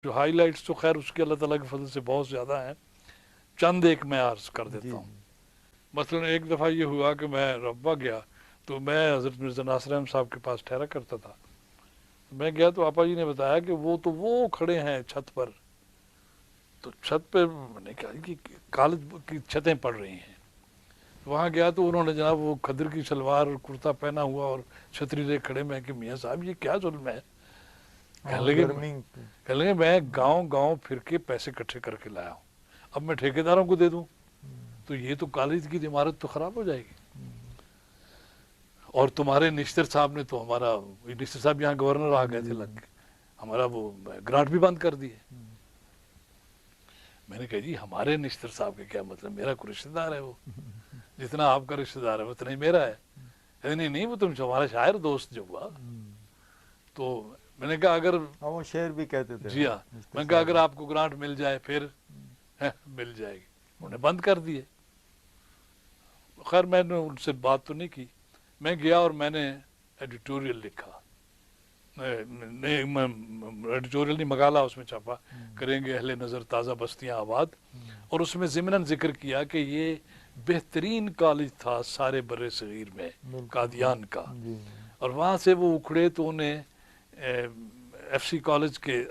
جو high lights تو خیر اس کے اللہ تعالیٰ کے فضل سے بہت زیادہ ہیں، چند ایک میں عرض کر دیتا ہوں۔ مثلا ایک دفعہ یہ ہوا کہ میں ربا گیا تو میں حضرت مرزا ناصر احمد صاحب کے پاس ٹھہرا کرتا تھا۔ میں گیا تو آپا جی نے بتایا کہ وہ کھڑے ہیں چھت پر، تو چھت پہ میں نے کہا کہ کالج کی چھتیں پڑ رہی ہیں۔ وہاں گیا تو انہوں نے جناب وہ کھدر کی شلوار اور کرتا پہنا ہوا اور چھتری لے کھڑے، میں کہ میاں صاحب یہ کیا ظلم ہے؟ کہنے لگے میں گاؤں پھر کے پیسے اکٹھے کر کے لایا ہوں، اب میں ٹھیکیداروں کو دے دوں تو یہ تو کالج کی عمارت تو خراب ہو جائے گی، اور تمہارے نشتر صاحب نے تو ہمارا، نشتر صاحب یہاں گورنر آ گئے تھے لگ کے، ہمارا وہ گرانٹ بھی بند کر دیے۔ میں نے کہا جی ہمارے نشتر صاحب کے کیا مطلب، میرا کوئی رشتہ دار ہے، وہ جتنا آپ کا رشتہ دار ہے اتنا ہی میرا ہے۔ نہیں وہ تم ہمارا شاعر دوست جو ہوا، تو میں نے کہا اگر وہ شعر بھی کہتے تھے، جی ہاں، میں نے کہا اگر آپ کو گرانٹ مل جائے پھر مل جائے گی، انہوں نے بند کر دیے۔ خیر میں نے ان سے بات تو نہیں کی، میں گیا اور میں نے ایڈیٹوریل لکھا، ایڈیٹوریل نہیں مقالہ اس میں چھاپا، کریں گے اہل نظر تازہ بستیاں آباد، اور اس میں ضمناً ذکر کیا کہ یہ بہترین کالج تھا سارے بر صغیر میں قادیان کا، اور وہاں سے وہ اکھڑے تو انہیں ایف سی کالج کے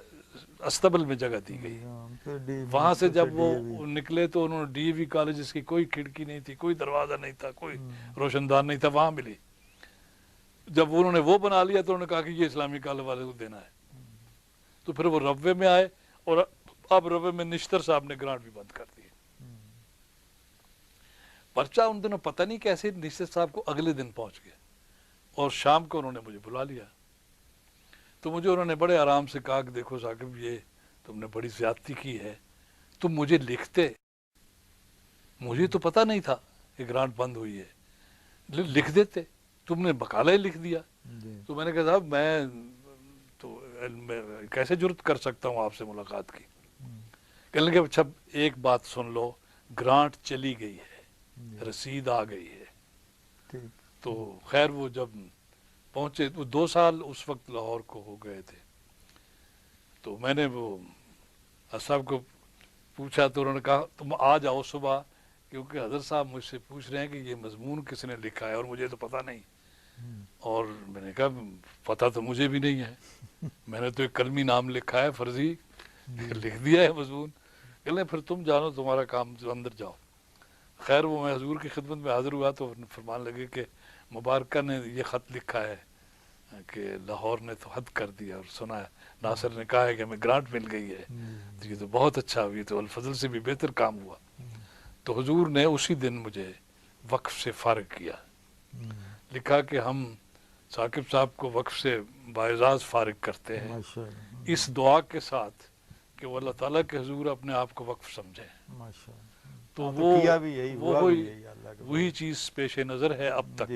استبل میں جگہ دی گئی۔ وہاں سے جب وہ نکلے تو انہوں نے ڈی اے وی کالج، جس کی کوئی کھڑکی نہیں تھی، کوئی دروازہ نہیں تھا، کوئی روشن دان نہیں تھا، وہاں ملی۔ جب انہوں نے وہ بنا لیا تو انہوں نے کہا کہ یہ اسلامی کالج والے کو دینا ہے، تو پھر وہ روے میں آئے، اور اب روے میں نشتر صاحب نے گرانٹ بھی بند کر دی۔ پرچہ ان دنوں پتہ نہیں کیسے نشتر صاحب کو اگلے دن پہنچ گیا، اور شام کو انہوں نے مجھے بلا لیا، تو مجھے انہوں نے بڑے آرام سے کہا کہ دیکھو ثاقب یہ تم نے بڑی زیادتی کی ہے، تم مجھے لکھتے، مجھے تو پتہ نہیں تھا کہ گرانٹ بند ہوئی ہے، لکھ دیتے، تم نے بقالہ ہی لکھ دیا۔ تو میں نے کہا صاحب میں تو کیسے جرت کر سکتا ہوں آپ سے ملاقات کی؟ کہنے لگے اچھا ایک بات سن لو، گرانٹ چلی گئی ہے، رسید آ گئی ہے۔ تو خیر وہ جب پہنچے، وہ 2 سال اس وقت لاہور کو ہو گئے تھے، تو میں نے وہ صاحب کو پوچھا تو انہوں نے کہا تم آ جاؤ صبح، کیونکہ حضرت صاحب مجھ سے پوچھ رہے ہیں کہ یہ مضمون کس نے لکھا ہے، اور مجھے تو پتہ نہیں۔ اور میں نے کہا پتہ تو مجھے بھی نہیں ہے، میں نے تو ایک قلمی نام لکھا ہے فرضی، لکھ دیا ہے مضمون۔ کہ لیں پھر تم جانو تمہارا کام، اندر جاؤ۔ خیر وہ میں حضور کی خدمت میں حاضر ہوا تو فرمان لگے کہ مبارکہ نے یہ خط لکھا ہے کہ لاہور نے تو حد کر دیا، اور سنا ہے ناصر نے کہا ہے کہ ہمیں گرانٹ مل گئی ہے، تو یہ تو بہت اچھا ہوئی، تو الفضل سے بھی بہتر کام ہوا۔ تو حضور نے اسی دن مجھے وقف سے فارغ کیا، لکھا کہ ہم ثاقب صاحب کو وقف سے باعزاز فارغ کرتے ہیں، اس دعا کے ساتھ کہ وہ اللہ تعالیٰ کے حضور اپنے آپ کو وقف سمجھیں۔ تو وہی چیز پیش نظر ہے اب تک۔